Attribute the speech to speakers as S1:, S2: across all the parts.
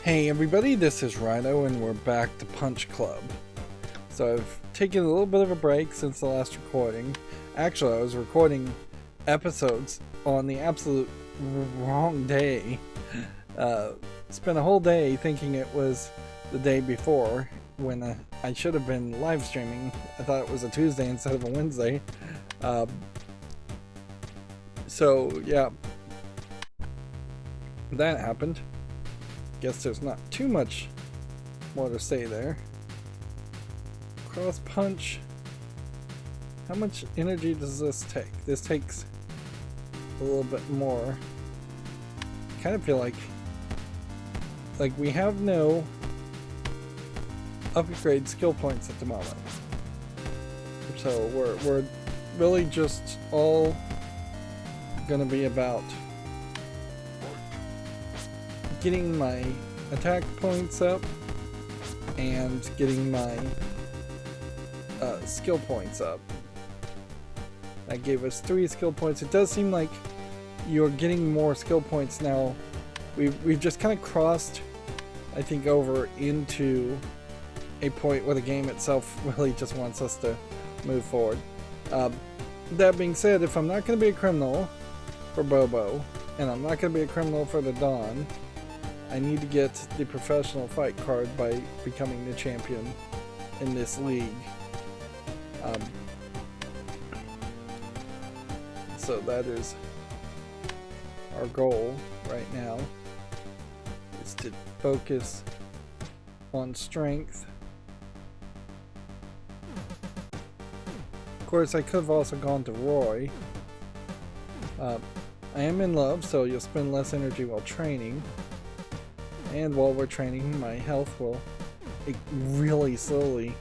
S1: Hey everybody, this is Rydo and we're back to Punch Club. So I've taken a little bit of a break since the last recording. Actually, I was recording episodes on the absolute wrong day. Spent a whole day thinking it was the day before when I should have been live streaming. I thought it was a Tuesday instead of a Wednesday. So yeah, that happened. Guess there's not too much more to say there. Cross punch. How much energy does this take? This takes a little bit more. I kind of feel like we have no upgrade skill points at the moment. So we're really just all gonna be about getting my attack points up and getting my skill points up. That gave us 3 skill points. It does seem like you're getting more skill points now. We've just kind of crossed, I think, over into a point where the game itself really just wants us to move forward. That being said, if I'm not going to be a criminal for Bobo, and I'm not going to be a criminal for the Dawn, I need to get the professional fight card by becoming the champion in this league. So that is our goal right now, is to focus on strength. Of course, I could have also gone to Roy. I am in love, so you'll spend less energy while training. And while we're training, my health will really slowly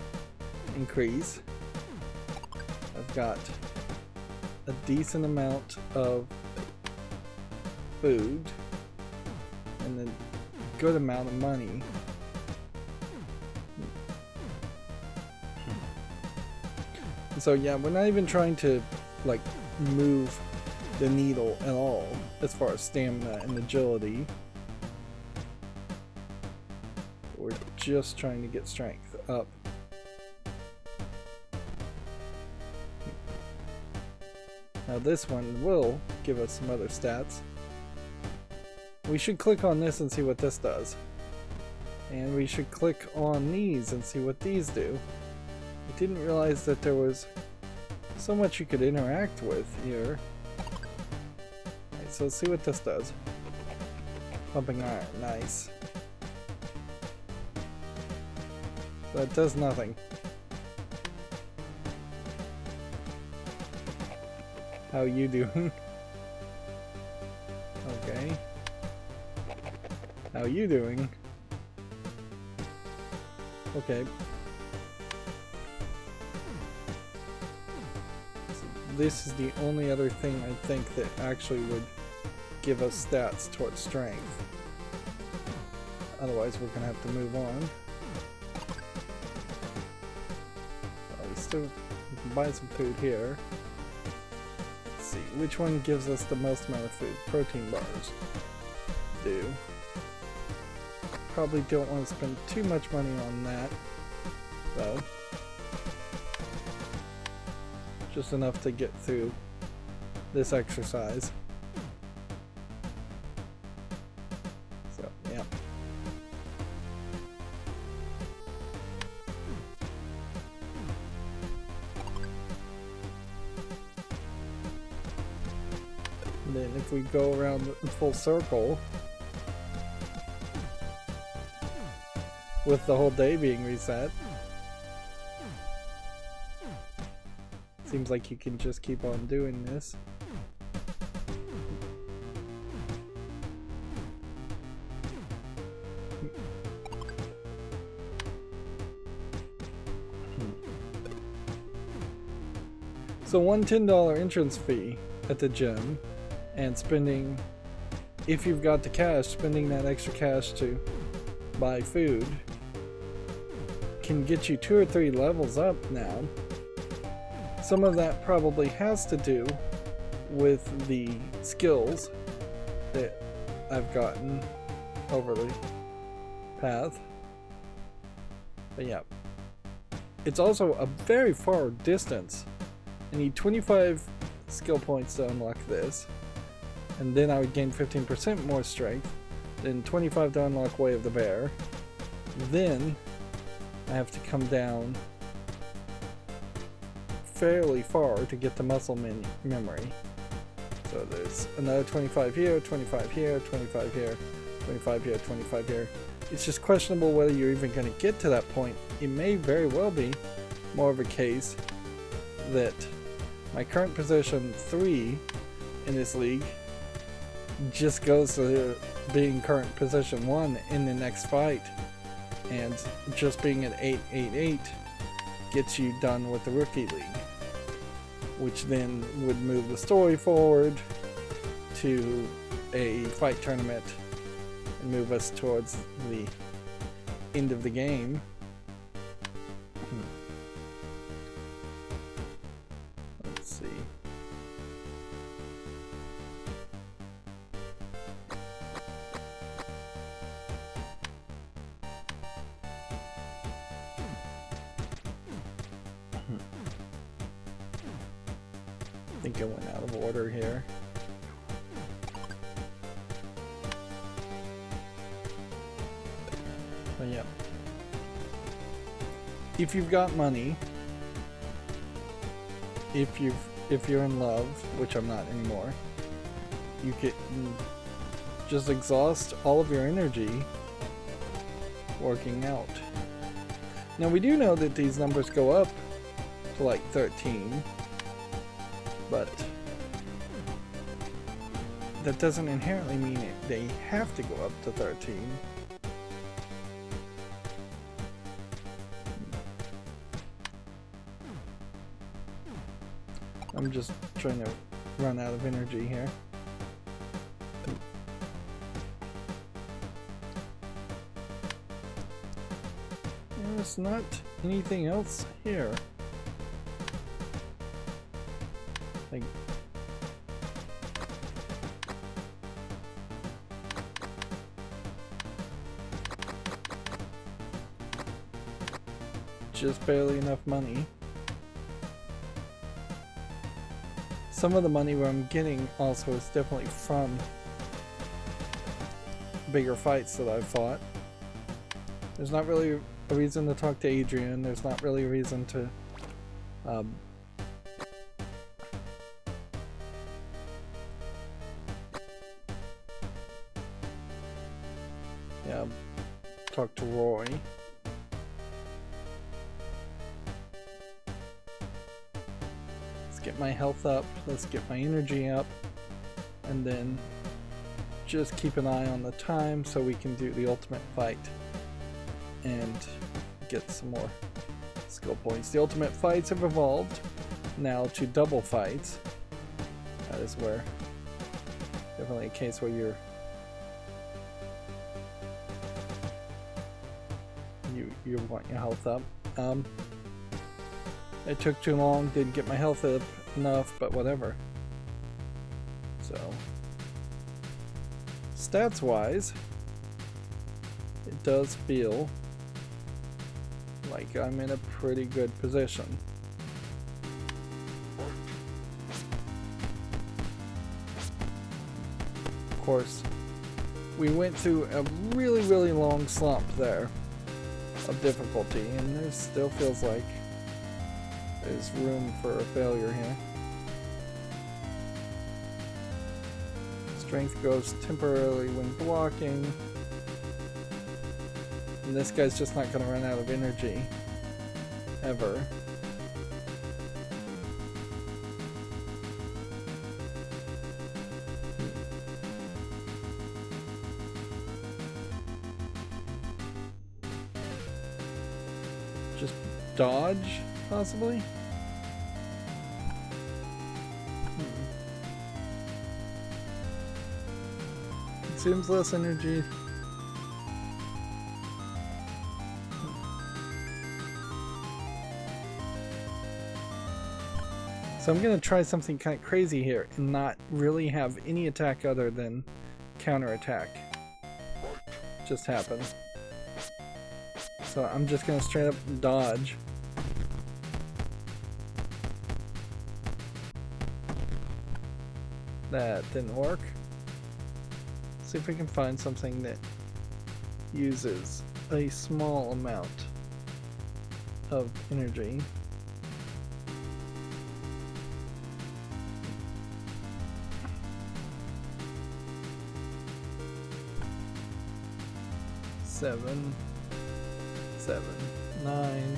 S1: increase. I've got a decent amount of food and a good amount of money. So yeah, we're not even trying to like move the needle at all as far as stamina and agility. We're just trying to get strength up. Now this one will give us some other stats. We should click on this and see what this does. And we should click on these and see what these do. I didn't realize that there was so much you could interact with here. Alright, so let's see what this does. Pumping iron, nice. That does nothing. How you doing? Okay. How you doing? Okay. So this is the only other thing I think that actually would give us stats towards strength. Otherwise we're gonna have to move on. Still, we can buy some food here. Let's see, which one gives us the most amount of food? Protein bars do. Probably don't want to spend too much money on that, though. Just enough to get through this exercise. So, yeah. And then if we go around in full circle, with the whole day being reset, seems like you can just keep on doing this. So one $10 entrance fee at the gym, and spending, if you've got the cash, spending that extra cash to buy food can get you 2 or 3 levels up now. Some of that probably has to do with the skills that I've gotten over path. But yeah. It's also a very far distance. I need 25 skill points to unlock this. And then I would gain 15% more strength. Then 25 to unlock Way of the Bear. Then I have to come down fairly far to get the muscle memory. So there's another 25 here, 25 here, 25 here, 25 here, 25 here. It's just questionable whether you're even going to get to that point. It may very well be more of a case that my current position 3 in this league just goes to being current position 1 in the next fight, and just being at 888 gets you done with the rookie league, which then would move the story forward to a fight tournament and move us towards the end of the game. Let's see. I think I went out of order here. But yeah. If you've got money, if you're in love, which I'm not anymore, you can just exhaust all of your energy working out. Now we do know that these numbers go up to like 13, but that doesn't inherently mean they have to go up to 13. I'm just trying to run out of energy here. There's not anything else here. Like, just barely enough money. Some of the money where I'm getting also is definitely from bigger fights that I've fought. There's not really a reason to talk to Adrian. There's not really a reason to talk to Roy. Let's get my health up, let's get my energy up, and then just keep an eye on the time so we can do the ultimate fight and get some more skill points. The ultimate fights have evolved now to double fights. That is where definitely a case where you want your health up. It took too long, didn't get my health up enough, but whatever. So, stats wise, it does feel like I'm in a pretty good position. Of course, we went through a really long slump there of difficulty, and there still feels like there's room for a failure here. Strength goes temporarily when blocking. And this guy's just not going to run out of energy. Ever. Just dodge, possibly? Consumes less energy. So I'm gonna try something kind of crazy here and not really have any attack other than counterattack. Just happen. So I'm just gonna straight up dodge. That didn't work. See if we can find something that uses a small amount of energy. Seven, 9.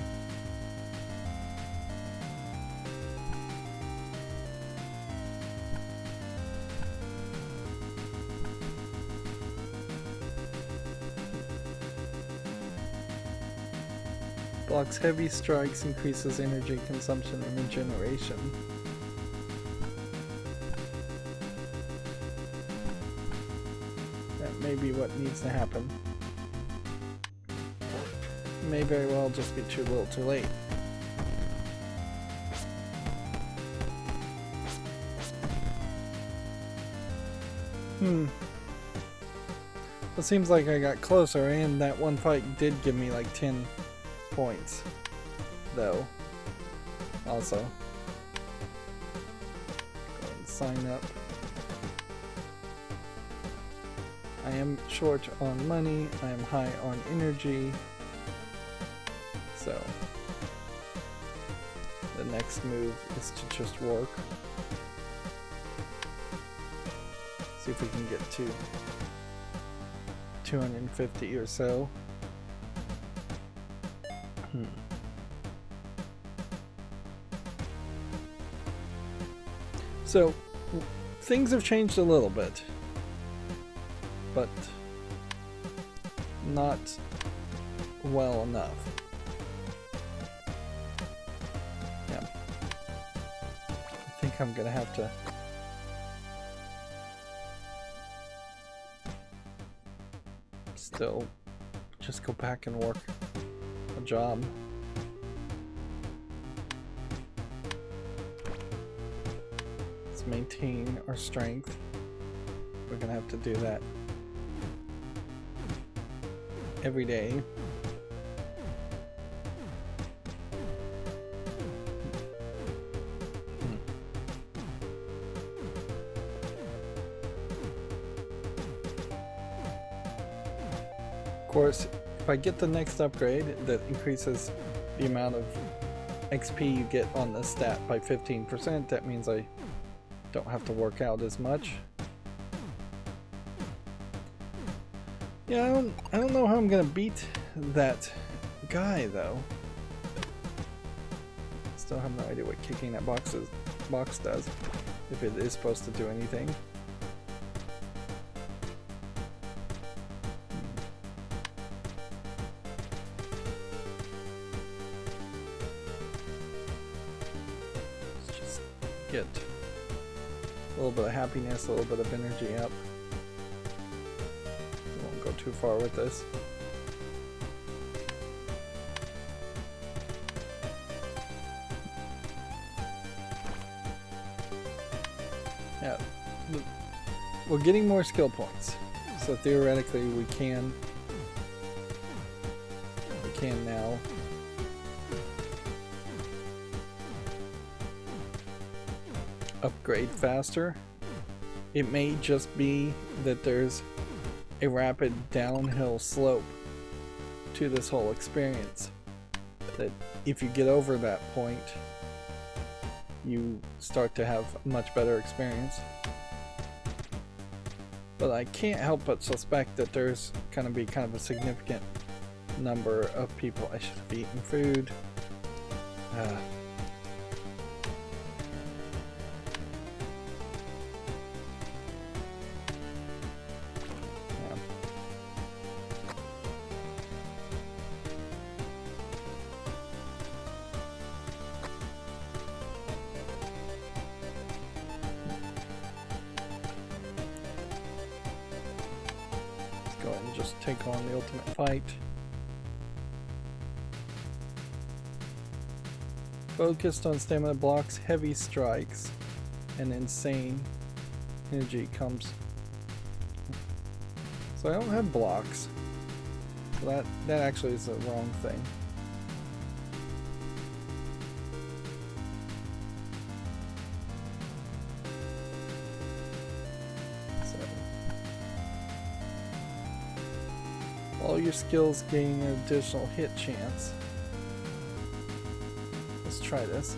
S1: Blocks heavy strikes, increases energy consumption and regeneration. That may be what needs to happen. May very well just be too little too late. It seems like I got closer, and that one fight did give me like 10 points, though. Also, go ahead and sign up. I am short on money, I am high on energy, so the next move is to just work. See if we can get to 250 or so. So things have changed a little bit, but not well enough. Yeah, I think I'm gonna have to still just go back and work a job. Let's maintain our strength. We're gonna have to do that every day. Of course, if I get the next upgrade that increases the amount of XP you get on the stat by 15%, that means I don't have to work out as much. Yeah, I don't know how I'm gonna beat that guy though. Still have no idea what kicking that box does, if it is supposed to do anything. Let's just get a little bit of happiness, a little bit of energy up. Won't go too far with this. Yeah, we're getting more skill points, so theoretically we can now upgrade faster. It may just be that there's a rapid downhill slope to this whole experience, that if you get over that point you start to have a much better experience. But I can't help but suspect that there's going to be kind of a significant number of people. I should have eaten food. Go ahead and just take on the ultimate fight. Focused on stamina blocks, heavy strikes, and insane energy comes. So I don't have blocks. So that actually is the wrong thing. All your skills gain an additional hit chance. Let's try this.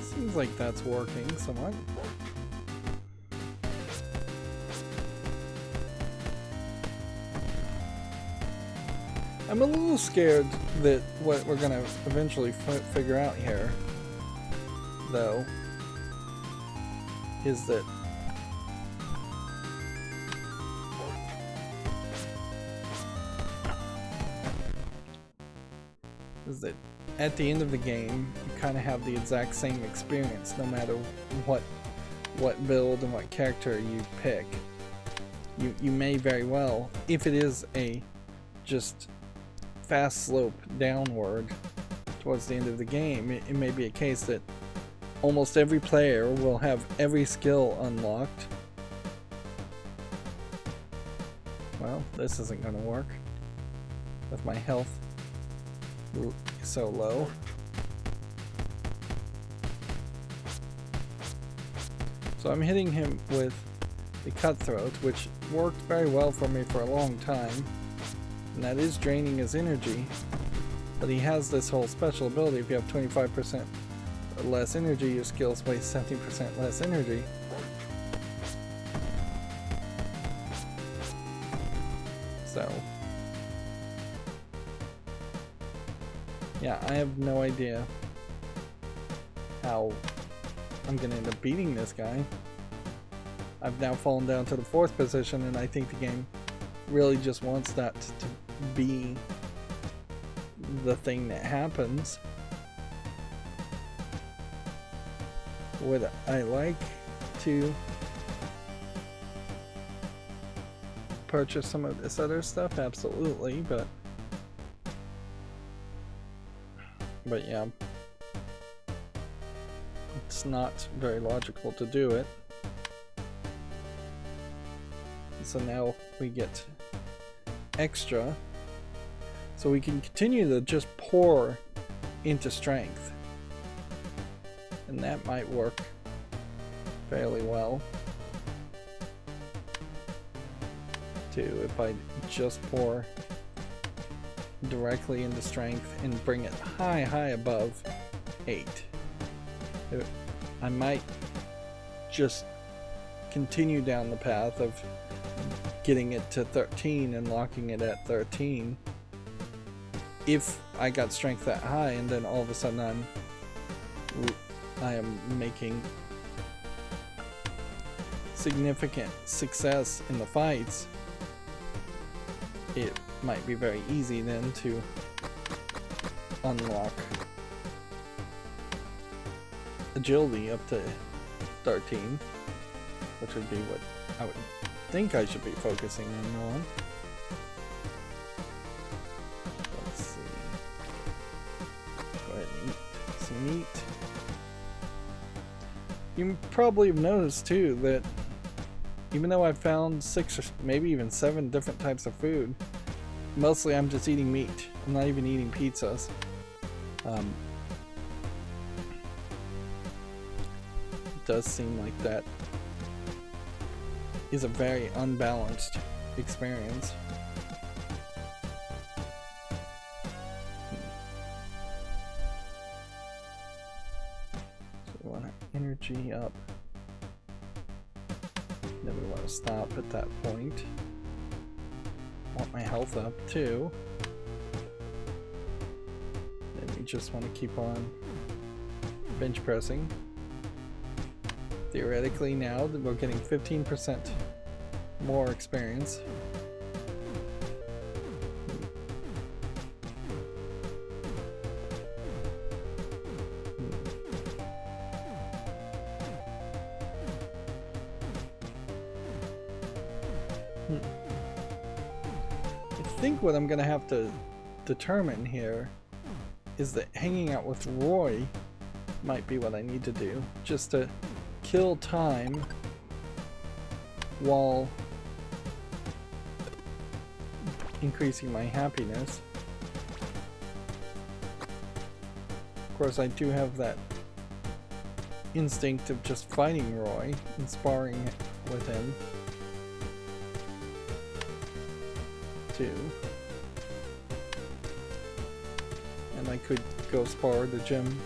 S1: Seems like that's working somewhat. I'm a little scared that what we're gonna eventually figure out here, though, is that at the end of the game, you kind of have the exact same experience, no matter what build and what character you pick. You may very well, if it is a just fast slope downward towards the end of the game, it may be a case that almost every player will have every skill unlocked. Well, this isn't going to work with my health so low. So I'm hitting him with the cutthroat, which worked very well for me for a long time. And that is draining his energy, but he has this whole special ability. If you have 25% less energy, your skills waste 70% less energy. So, yeah, I have no idea how I'm gonna end up beating this guy. I've now fallen down to the 4th position, and I think the game really just wants that to be the thing that happens. Would I like to purchase some of this other stuff? Absolutely, but yeah, it's not very logical to do it. So now we get extra, so we can continue to just pour into strength, and that might work fairly well too if I just pour directly into strength and bring it high above 8. I might just continue down the path of getting it to 13 and locking it at 13 if I got strength that high, and then all of a sudden I am making significant success in the fights. It might be very easy then to unlock agility up to 13, which would be what I would think I should be focusing in on. Let's see. Go ahead and eat some meat. You probably have noticed too that even though I found 6 or maybe even 7 different types of food, mostly I'm just eating meat. I'm not even eating pizzas. It does seem like that is a very unbalanced experience. So we want our energy up. Then we want to stop at that point. Want my health up too. Then we just want to keep on bench pressing. Theoretically now we're getting 15% more experience. I think what I'm gonna have to determine here is that hanging out with Roy might be what I need to do, just to kill time while increasing my happiness. Of course, I do have that instinct of just fighting Roy and sparring with him too. And I could go spar the gym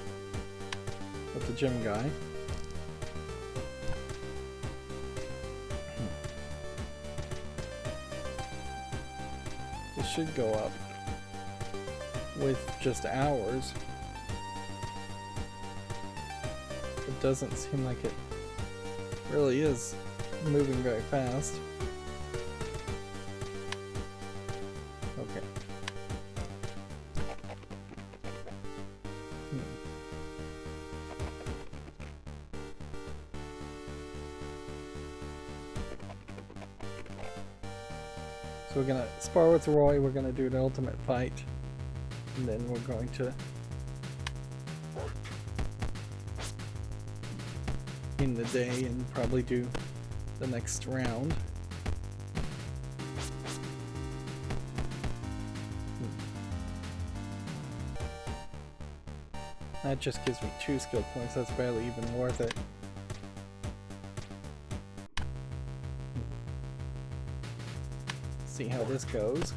S1: with the gym guy. This should go up with just hours. It doesn't seem like it really is moving very fast. Okay. So we're gonna spar with Roy, we're gonna do the ultimate fight, and then we're going to end the day and probably do the next round. That just gives me 2 skill points, that's barely even worth it. See how this goes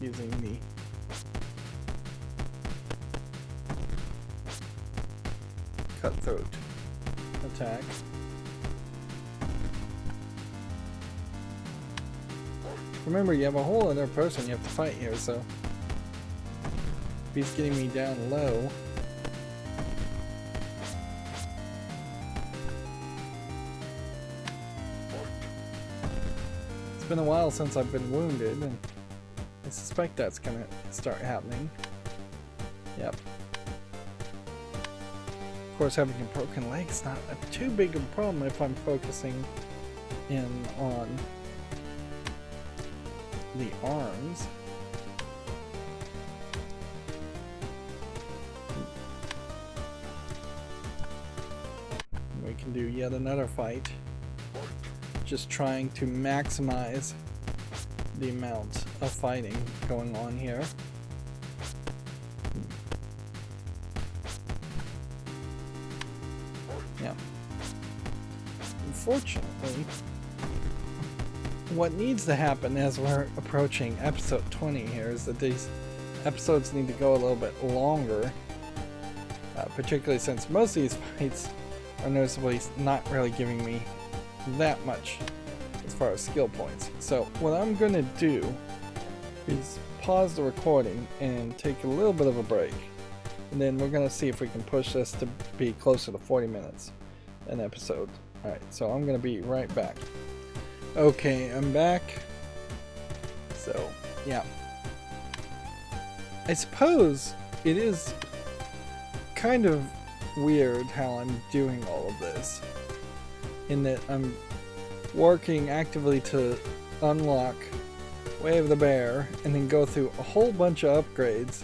S1: using the cutthroat attack. Remember, you have a whole other person you have to fight here, so if he's getting me down low, it's been a while since I've been wounded, and I suspect that's gonna start happening. Yep. Of course, having a broken leg is not too big of a problem if I'm focusing in on the arms. We can do yet another fight. Just trying to maximize the amount of fighting going on here. Yeah. Unfortunately, what needs to happen as we're approaching episode 20 here is that these episodes need to go a little bit longer, particularly since most of these fights are noticeably not really giving me that much as far as skill points. So what I'm gonna do is pause the recording and take a little bit of a break, and then we're gonna see if we can push this to be closer to 40 minutes an episode. Alright, so I'm gonna be right back. Okay, I'm back. So yeah, I suppose it is kind of weird how I'm doing all of this, in that I'm working actively to unlock Way of the Bear and then go through a whole bunch of upgrades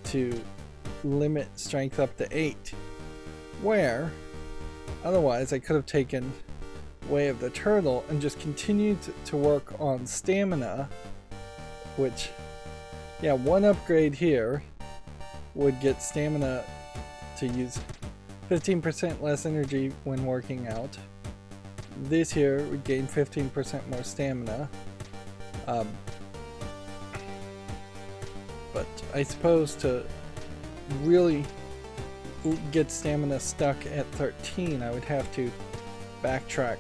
S1: to limit strength up to 8, where otherwise I could have taken Way of the Turtle and just continued to work on stamina, which, yeah, one upgrade here would get stamina to use 15% less energy when working out. This here would gain 15% more stamina. But I suppose to really get stamina stuck at 13, I would have to backtrack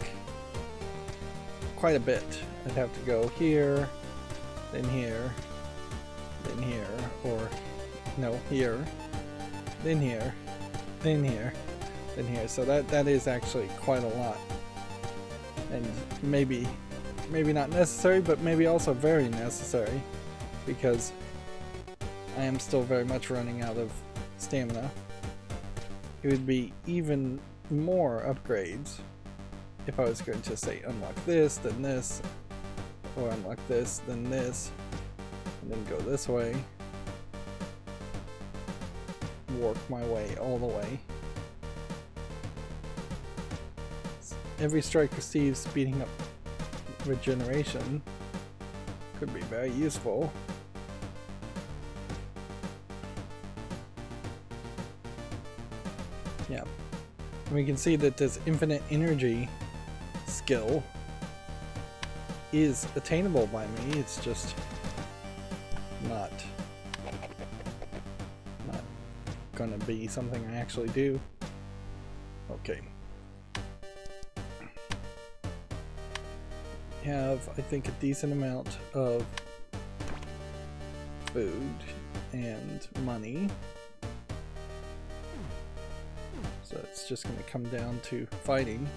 S1: quite a bit. I'd have to go here, then here, then here, or no, here, then here, then here, then here. So that is actually quite a lot. And maybe not necessary, but maybe also very necessary, because I am still very much running out of stamina. It would be even more upgrades if I was going to say unlock this, then this, or unlock this, then this, and then go this way. Work my way all the way. Every strike receives speeding up regeneration. Could be very useful. Yeah. And we can see that this infinite energy skill is attainable by me. It's just not gonna be something I actually do. Okay. Have, I think, a decent amount of food and money. So it's just going to come down to fighting.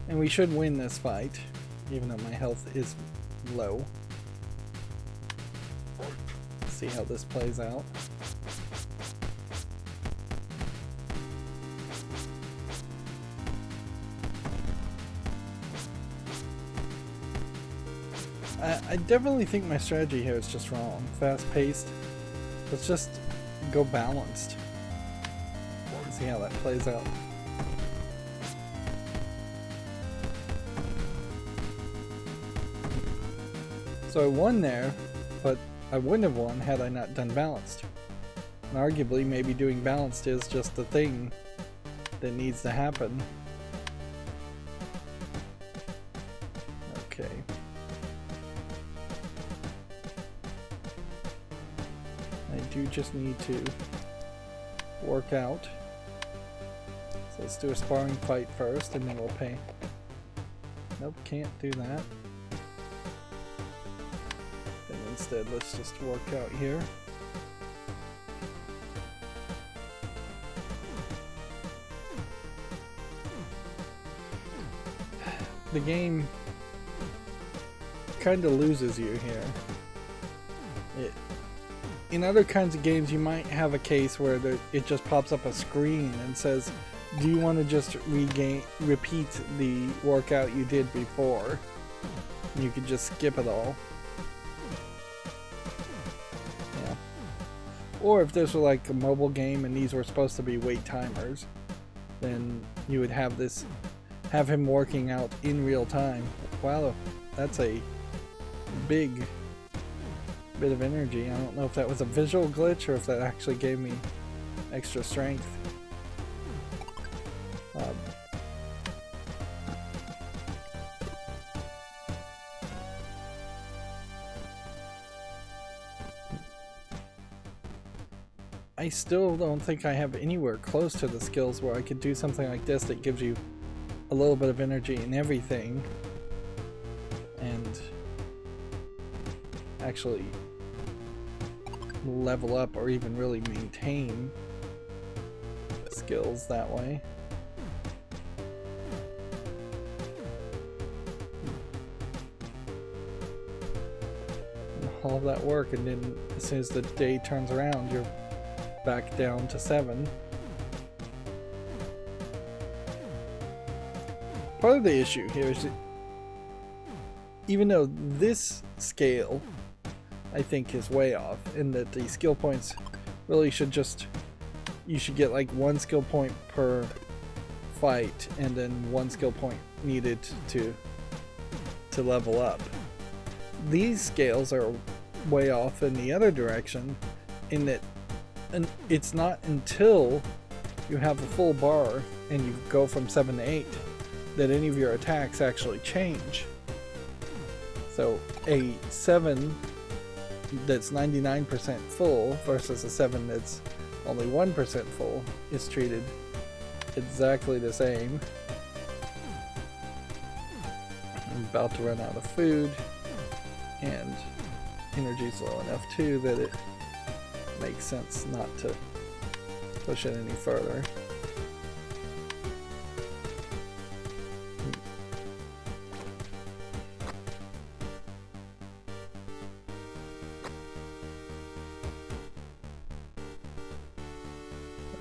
S1: And we should win this fight, even though my health is low. Let's see how this plays out. I definitely think my strategy here is just wrong. Fast-paced. Let's just go balanced. See how that plays out. So I won there, but I wouldn't have won had I not done balanced. And arguably, maybe doing balanced is just the thing that needs to happen. Okay. I do just need to work out. So let's do a sparring fight first, and then we'll pay. Nope, can't do that. Then instead, let's just work out here. The game kind of loses you here. In other kinds of games, you might have a case where it just pops up a screen and says, do you want to just repeat the workout you did before? You could just skip it all. Yeah. Or if this were like a mobile game and these were supposed to be wait timers, then you would have him working out in real time. Wow, that's a big bit of energy. I don't know if that was a visual glitch or if that actually gave me extra strength. I still don't think I have anywhere close to the skills where I could do something like this that gives you a little bit of energy in everything and actually level up or even really maintain skills that way. And all of that work, and then as soon as the day turns around, you're back down to 7. Part of the issue here is that even though this scale I think is way off, in that the skill points really should you should get like 1 skill point per fight and then 1 skill point needed to level up. These scales are way off in the other direction, in that it's not until you have the full bar and you go from 7 to 8 that any of your attacks actually change. So a 7 that's 99% full versus a 7 that's only 1% full is treated exactly the same. I'm about to run out of food, and energy's low enough too that it makes sense not to push it any further.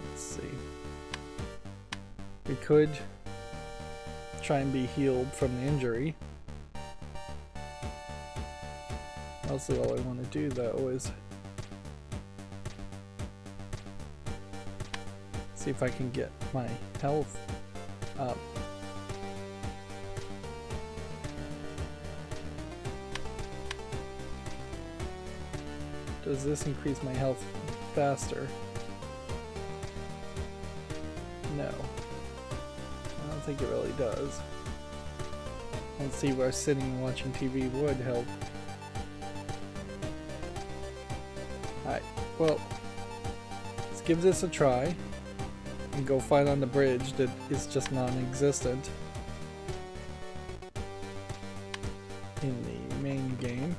S1: Let's see. We could try and be healed from the injury. Mostly all I want to do though is see if I can get my health up. Does this increase my health faster? No. I don't think it really does. Let's see where sitting and watching TV would help. Alright, well, let's give this a try and go fight on the bridge that is just non-existent in the main game.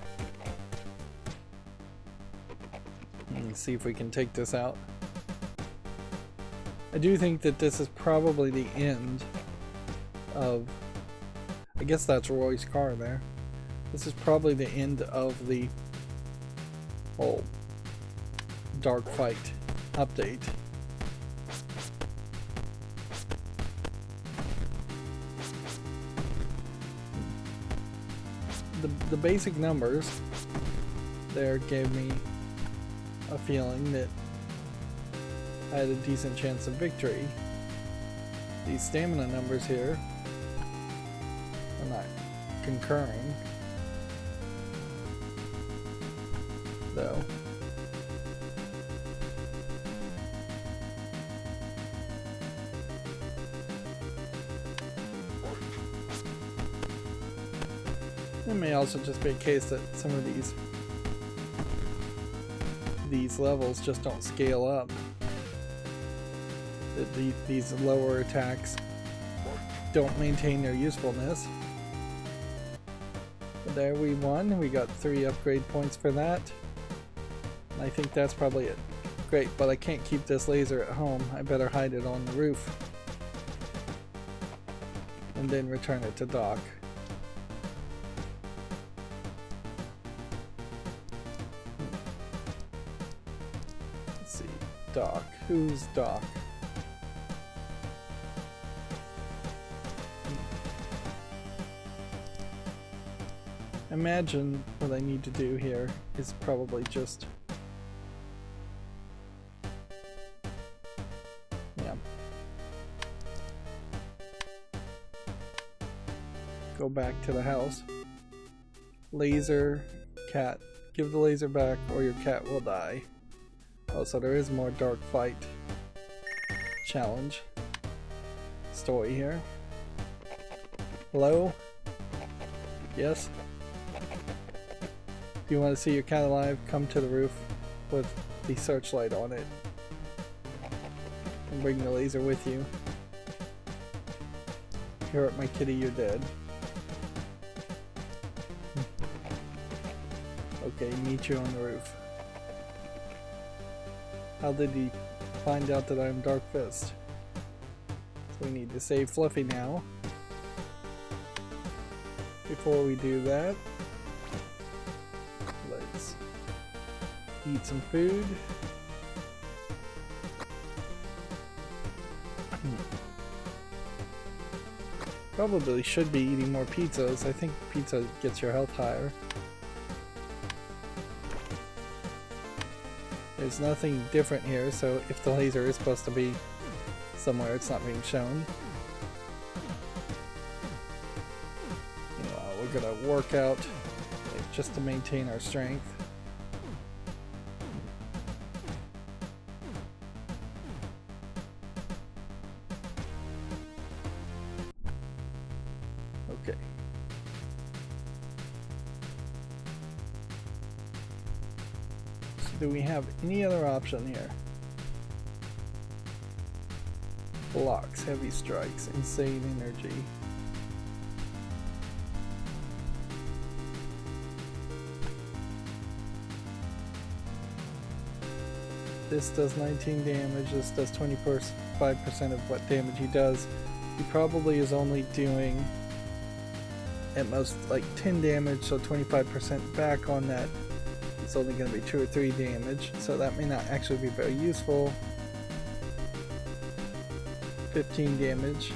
S1: And see if we can take this out. I do think that this is probably the end of... I guess that's Roy's car there. This is probably the end of the whole dark fight update. The basic numbers there gave me a feeling that I had a decent chance of victory. These stamina numbers here are not concurring, though. It may also just be a case that some of these levels just don't scale up. That these lower attacks don't maintain their usefulness. But there we won. We got 3 upgrade points for that. And I think that's probably it. Great, but I can't keep this laser at home. I better hide it on the roof. And then return it to dock. Let's see. Dock. Who's dock? Imagine what I need to do here is probably just... yeah. Go back to the house. Laser, cat. Give the laser back or your cat will die. Oh, so there is more dark fight challenge story here. Hello? Yes? If you want to see your cat alive, come to the roof with the searchlight on it. And bring the laser with you. Here at my kitty, you're dead. Okay, meet you on the roof. How did he find out that I'm Dark Fist? So we need to save Fluffy now. Before we do that, let's eat some food. Probably should be eating more pizzas. I think pizza gets your health higher. There's nothing different here, so if the laser is supposed to be somewhere, it's not being shown. Meanwhile, we're gonna work out just to maintain our strength. Okay. Do we have any other option here? Blocks, heavy strikes, insane energy. This does 19 damage, this does 25% of what damage he does. He probably is only doing at most like 10 damage, so 25% back on that. It's only going to be 2 or 3 damage, so that may not actually be very useful. 15 damage.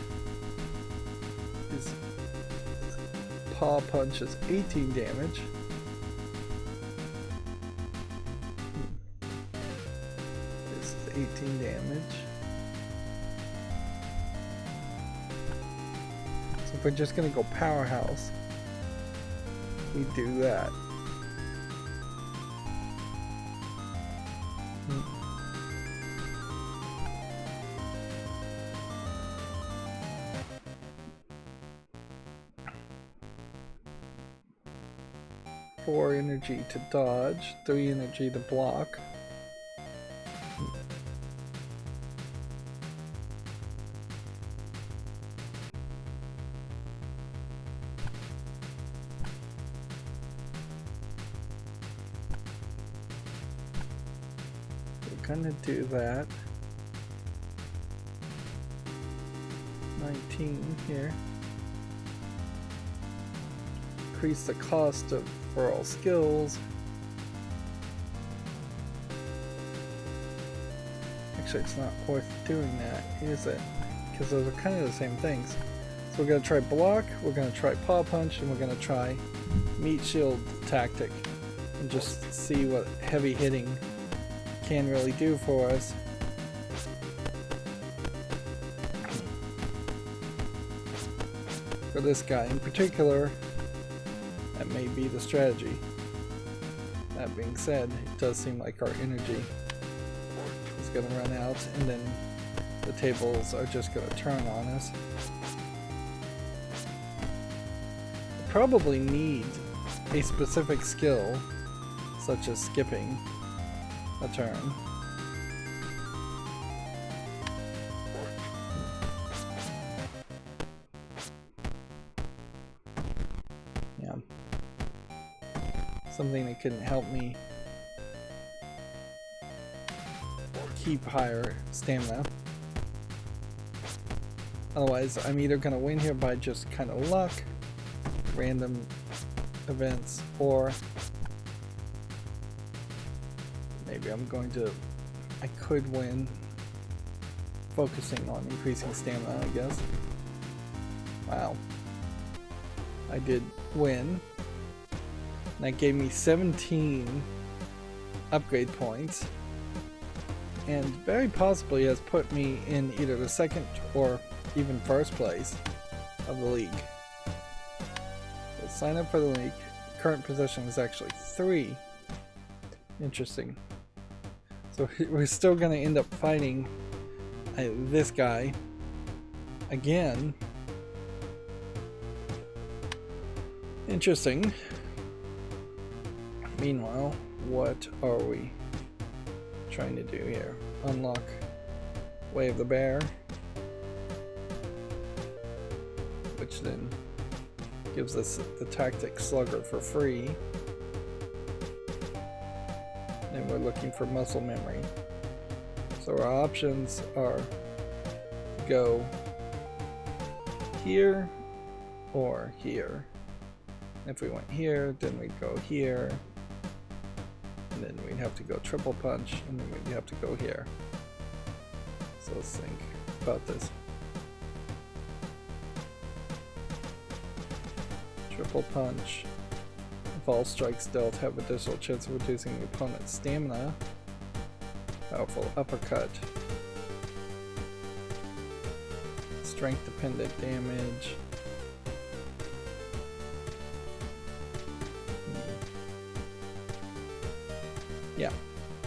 S1: His paw punch is 18 damage. 18 damage. So if we're just gonna go powerhouse, we do that. Four energy to dodge, 3 energy to block. We're gonna do that. 19 here. Increase the cost of for all skills. Actually, it's not worth doing that, is it? Because those are kind of the same things. So we're going to try block, we're going to try paw punch, and we're going to try meat shield tactic and just see what heavy hitting can really do for us. For this guy in particular, that may be the strategy. That being said, it does seem like our energy is going to run out, and then the tables are just going to turn on us. We probably need a specific skill, such as skipping a turn. Yeah. Something that can help me keep higher stamina. Otherwise, I'm either going to win here by just kind of luck, random events, or maybe I'm going to, I could win focusing on increasing stamina, I guess. Wow. I did win. That gave me 17 upgrade points, and very possibly has put me in either the second or even first place of the league. Let's sign up for the league. Current position is actually 3. Interesting. So we're still going to end up fighting this guy again. Interesting. Meanwhile, what are we trying to do here? Unlock Way of the Bear, which then gives us the tactic slugger for free. And we're looking for muscle memory. So our options are go here or here. If we went here, then we'd go here. And then we'd have to go triple punch, and then we'd have to go here. So let's think about this. Triple punch. If all strikes dealt have additional chance of reducing the opponent's stamina. Powerful uppercut. Strength dependent damage. Yeah,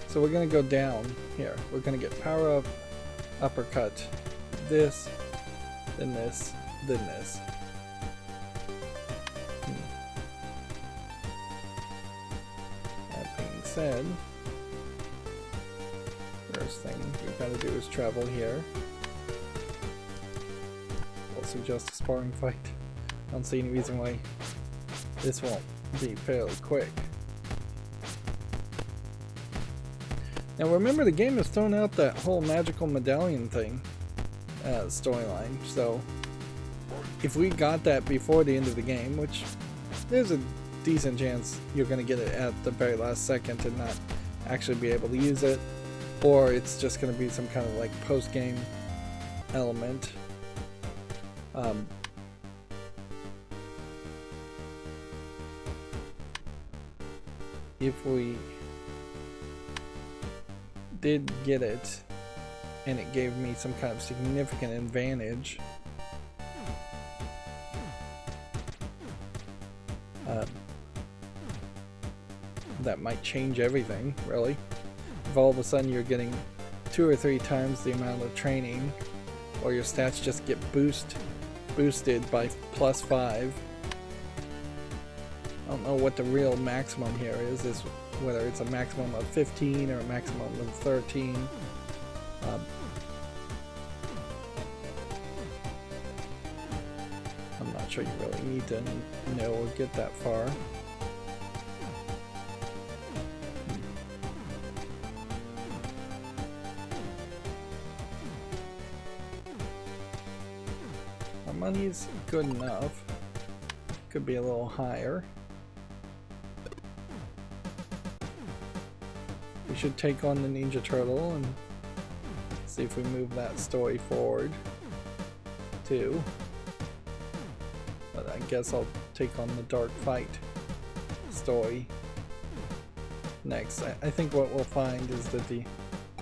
S1: so we're going to go down here. We're going to get power up, uppercut, this, then this, then this. That being said, first thing we've got to do is travel here. I'll suggest a sparring fight. I don't see any reason why this won't be fairly quick. Now remember, the game has thrown out that whole magical medallion thing storyline, so if we got that before the end of the game, which there's a decent chance you're going to get it at the very last second and not actually be able to use it, or it's just going to be some kind of like post-game element. If we did get it and it gave me some kind of significant advantage. That might change everything, really. If all of a sudden you're getting 2 or 3 times the amount of training, or your stats just get boosted by +5. I don't know what the real maximum here is whether it's a maximum of 15 or a maximum of 13. I'm not sure you really need to know or get that far. Our money's good enough. Could be a little higher. We should take on the Ninja Turtle and see if we move that story forward too. But I guess I'll take on the Dark Fight story next. I think what we'll find is that the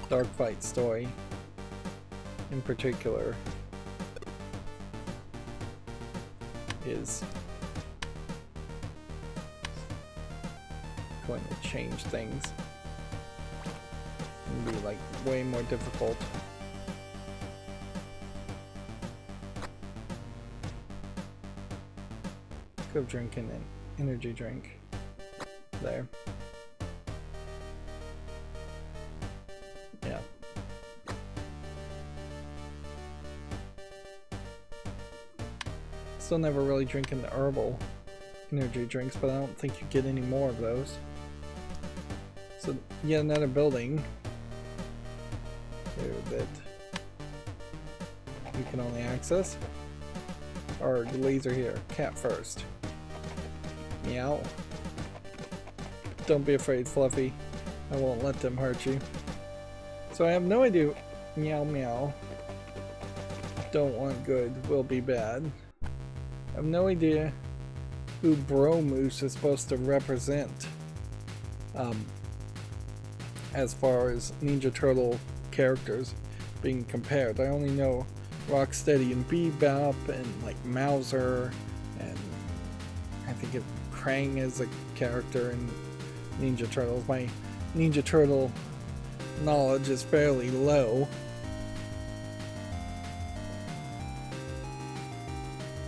S1: Dark Fight story in particular is going to change things and be like way more difficult. Could have drinking an energy drink there. Yeah. Still never really drinking the herbal energy drinks, but I don't think you get any more of those. So yet another building here that we can only access. Or the laser here. Cat first. Meow. Don't be afraid, Fluffy. I won't let them hurt you. So I have no idea. Meow meow. Don't want good, will be bad. I have no idea who Bro Moose is supposed to represent. As far as Ninja Turtle characters being compared. I only know Rocksteady and Bebop and like Mauser, and I think Krang is a character in Ninja Turtles. My Ninja Turtle knowledge is fairly low.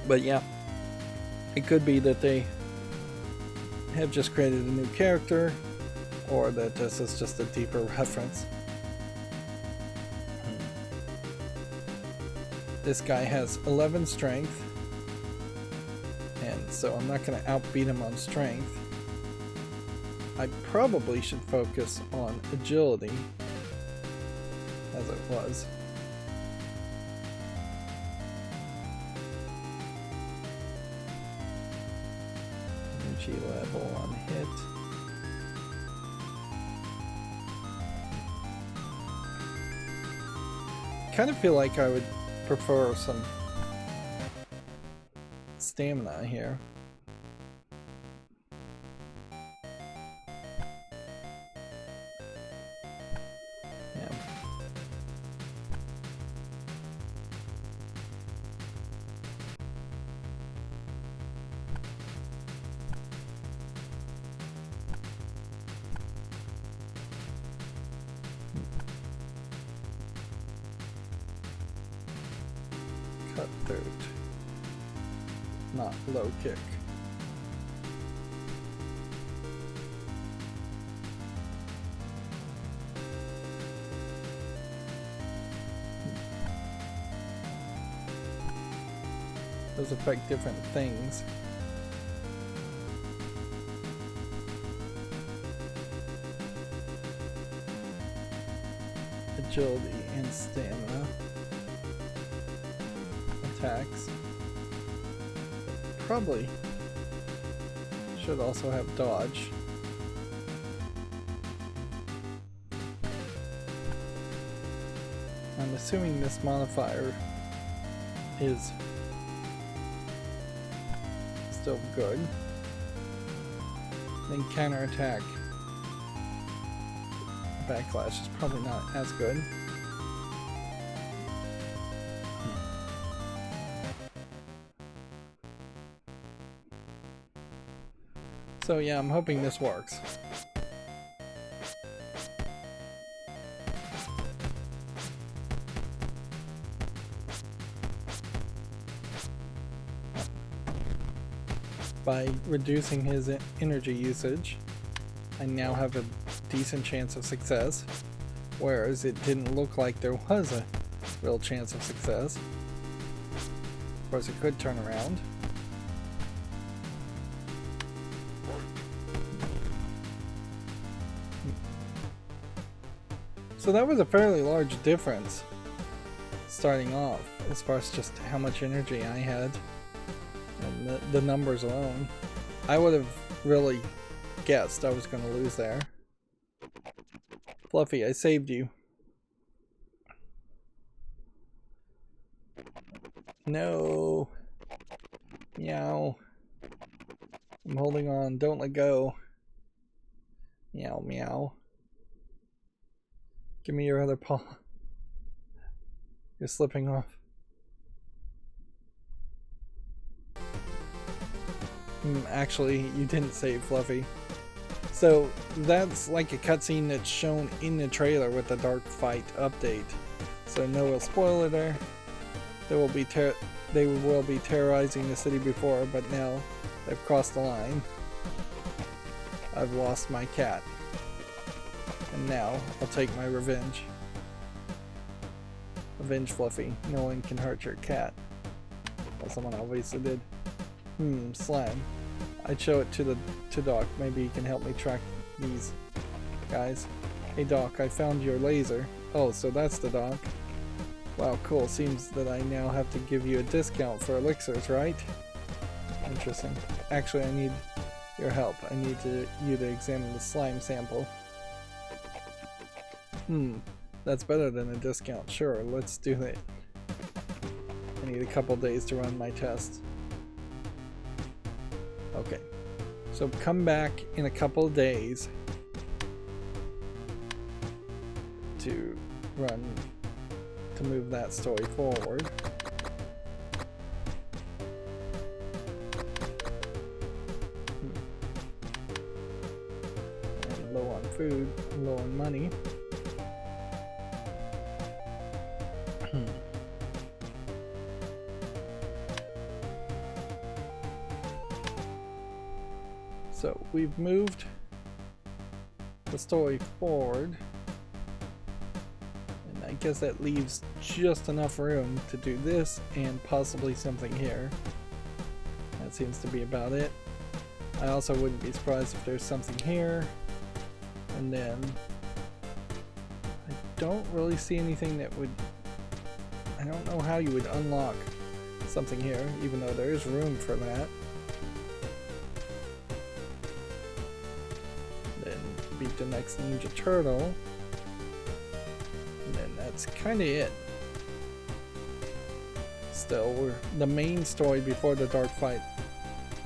S1: But yeah, it could be that they have just created a new character, or that this is just a deeper reference. This guy has 11 strength, and so I'm not going to outbeat him on strength. I probably should focus on agility, as it was. Energy level on hit. Kind of feel like I would prefer some stamina here. Yeah. Cut throat. Not low kick. Those affect different things. Agility and stamina. Attacks. Probably should also have dodge. I'm assuming this modifier is still good. Then counterattack. Backlash is probably not as good. So yeah, I'm hoping this works. By reducing his energy usage, I now have a decent chance of success, whereas it didn't look like there was a real chance of success. Of course, it could turn around. So that was a fairly large difference starting off, as far as just how much energy I had and the numbers alone. I would have really guessed I was going to lose there. Fluffy, I saved you. No. Meow. I'm holding on. Don't let go. Meow, meow. Give me your other paw. You're slipping off. Actually, you didn't save Fluffy. So that's like a cutscene that's shown in the trailer with the Dark Fight update. So no spoiler there. They will be terrorizing the city before, but now they've crossed the line. I've lost my cat. And now I'll take my revenge. Avenge Fluffy. No one can hurt your cat. Well, someone obviously did. Slime. I'd show it to Doc. Maybe he can help me track these guys. Hey Doc, I found your laser. Oh, so that's the Doc. Wow, cool. Seems that I now have to give you a discount for elixirs, right? Interesting. Actually, I need your help. I need you to examine the slime sample. That's better than a discount. Sure, let's do it. I need a couple days to run my tests. Okay, so come back in a couple of days to move that story forward. And low on food, low on money. So we've moved the story forward, and I guess that leaves just enough room to do this and possibly something here. That seems to be about it. I also wouldn't be surprised if there's something here, and then I don't really see anything that would... I don't know how you would unlock something here, even though there is room for that. Beat the next Ninja Turtle, and then that's kind of it. Still, the main story before the Dark Fight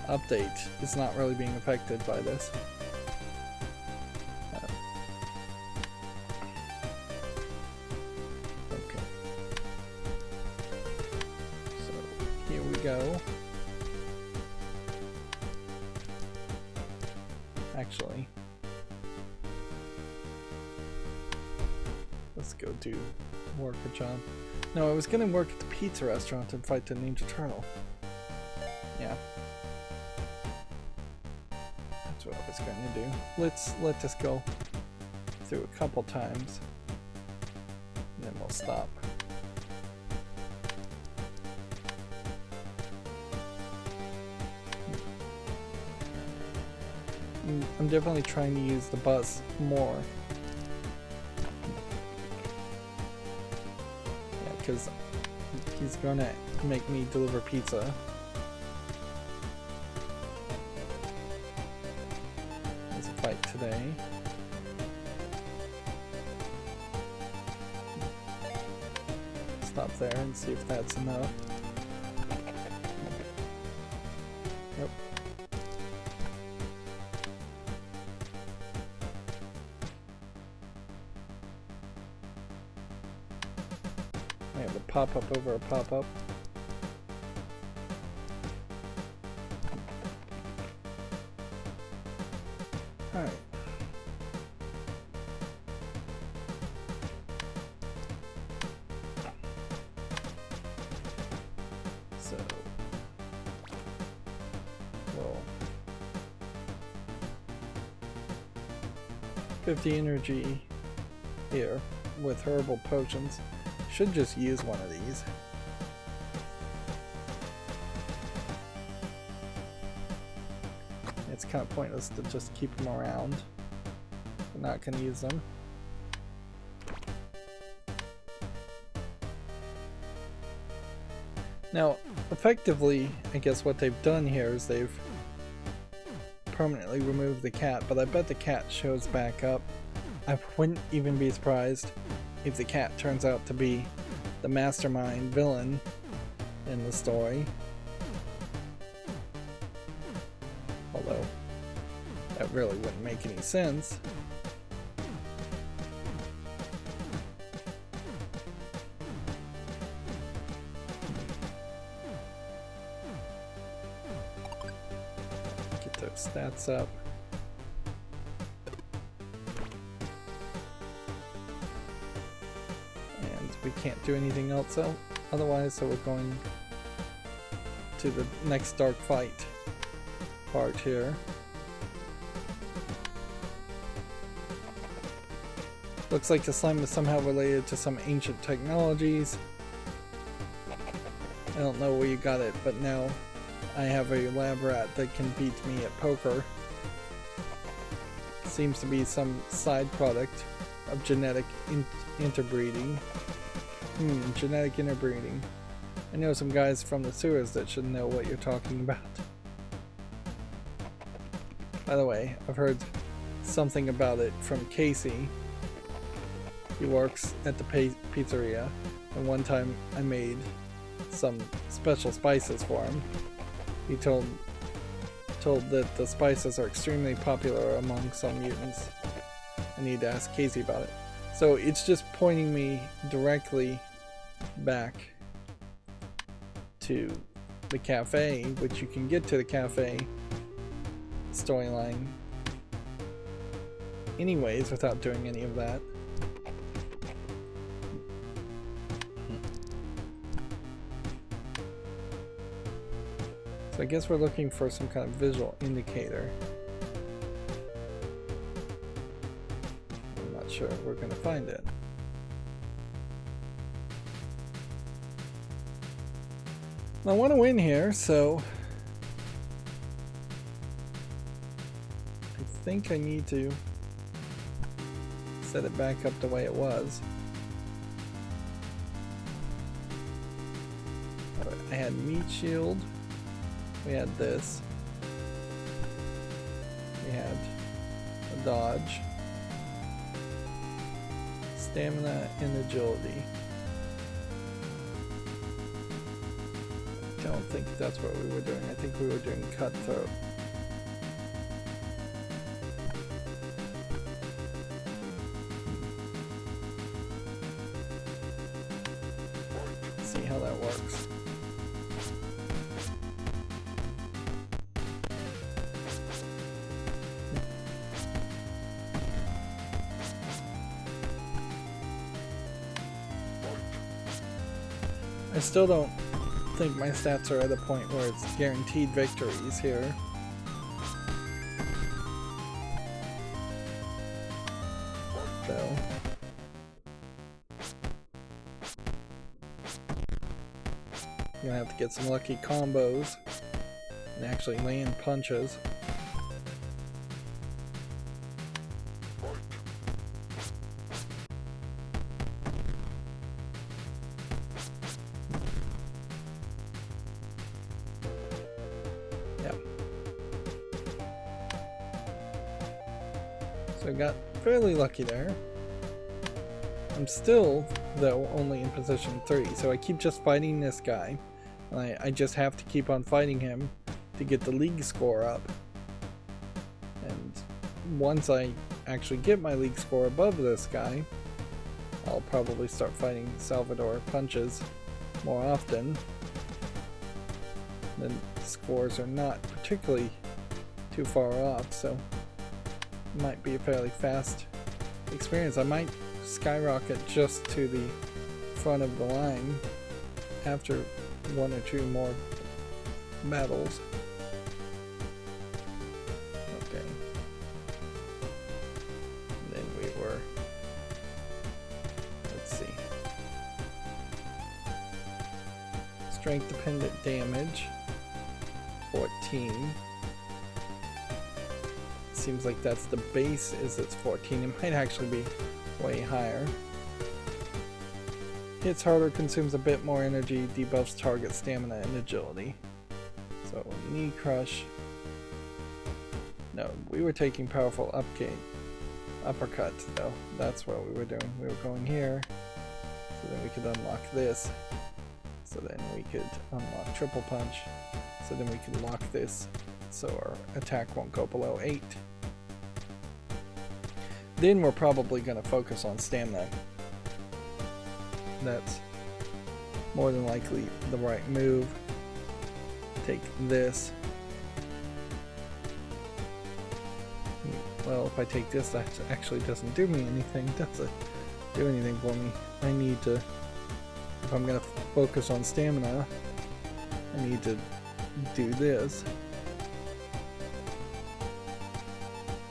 S1: update is not really being affected by this. Okay. So, here we go. Actually, let's go do work a job. No, I was gonna work at the pizza restaurant and fight the Ninja Turtle. Yeah. That's what I was gonna do. Let's let this go through a couple times, and then we'll stop. I'm definitely trying to use the bus more. Because he's gonna make me deliver pizza. There's a fight today. Stop there and see if that's enough. Nope. I have a pop-up over a pop-up. 50 energy here with herbal potions. Should just use one of these. It's kind of pointless to just keep them around. We're not going to use them. Now, effectively, I guess what they've done here is they've permanently removed the cat, but I bet the cat shows back up. I wouldn't even be surprised if the cat turns out to be the mastermind villain in the story. Although, that really wouldn't make any sense. Get those stats up. And we can't do anything else otherwise, so we're going to the next dark fight part here. Looks like the slime is somehow related to some ancient technologies. I don't know where you got it, but now I have a lab rat that can beat me at poker. Seems to be some side product of genetic interbreeding. Genetic interbreeding. I know some guys from the sewers that should know what you're talking about. By the way, I've heard something about it from Casey. He works at the pizzeria, and one time I made some special spices for him. He told that the spices are extremely popular among some mutants. I need to ask Casey about it. So it's just pointing me directly back to the cafe, which you can get to the cafe storyline anyways without doing any of that. So I guess we're looking for some kind of visual indicator. I'm not sure we're going to find it. I want to win here, so I think I need to set it back up the way it was. I had meat shield. We had this. We had a dodge, stamina, and agility. I don't think that's what we were doing. I think we were doing cutthroat. Let's see how that works. I still don't think my stats are at a point where it's guaranteed victories here. So I'm gonna have to get some lucky combos and actually land punches. I got fairly lucky there. I'm still, though, only in position 3, so I keep just fighting this guy. And I just have to keep on fighting him to get the league score up. And once I actually get my league score above this guy, I'll probably start fighting Salvador punches more often. The scores are not particularly too far off, so might be a fairly fast experience. I might skyrocket just to the front of the line after 1 or 2 more battles. Okay. And then Strength dependent damage, 14. Seems like that's the base, is it's 14. It might actually be way higher. Hits harder, consumes a bit more energy, debuffs target stamina and agility. So knee crush. No, we were taking powerful uppercut though. That's what we were doing. We were going here, so then we could unlock this. So then we could unlock triple punch. So then we could lock this, so our attack won't go below 8. Then we're probably going to focus on stamina. That's more than likely the right move. Take this. Well, if I take this, that actually doesn't do me anything. Doesn't do anything for me. I need to, if I'm going to focus on stamina, I need to do this.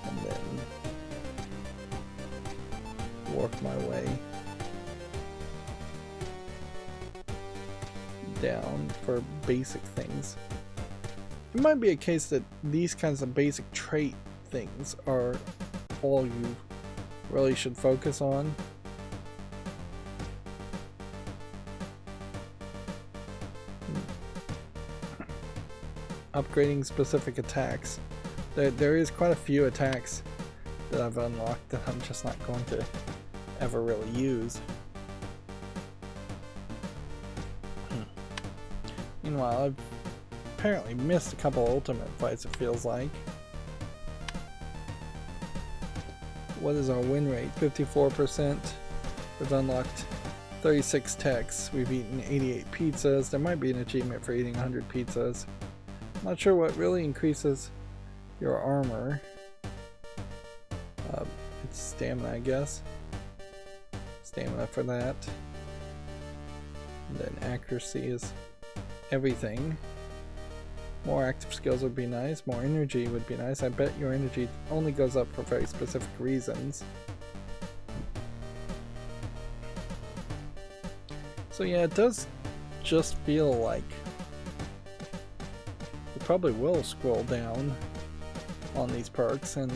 S1: And then work my way down for basic things. It might be a case that these kinds of basic trait things are all you really should focus on. Upgrading specific attacks. There is quite a few attacks that I've unlocked that I'm just not going to ever really use. Meanwhile, I've apparently missed a couple ultimate fights, it feels like. What is our win rate? 54%. We've unlocked 36 techs. We've eaten 88 pizzas. There might be an achievement for eating 100 pizzas. Not sure what really increases your armor. It's stamina, I guess. Stamina for that. And then accuracy is everything. More active skills would be nice. More energy would be nice. I bet your energy only goes up for very specific reasons. So yeah, it does just feel like you probably will scroll down on these perks, and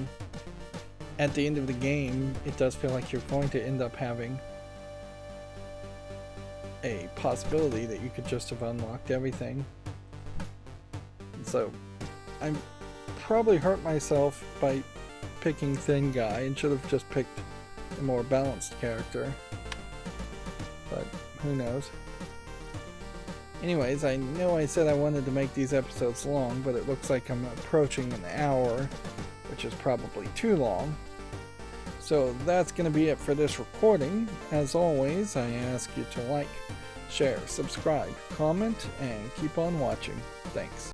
S1: at the end of the game it does feel like you're going to end up having a possibility that you could just have unlocked everything. So I probably hurt myself by picking Thin Guy and should have just picked a more balanced character, but who knows. Anyways, I know I said I wanted to make these episodes long, but it looks like I'm approaching an hour, which is probably too long. So that's going to be it for this recording. As always, I ask you to like, share, subscribe, comment, and keep on watching. Thanks.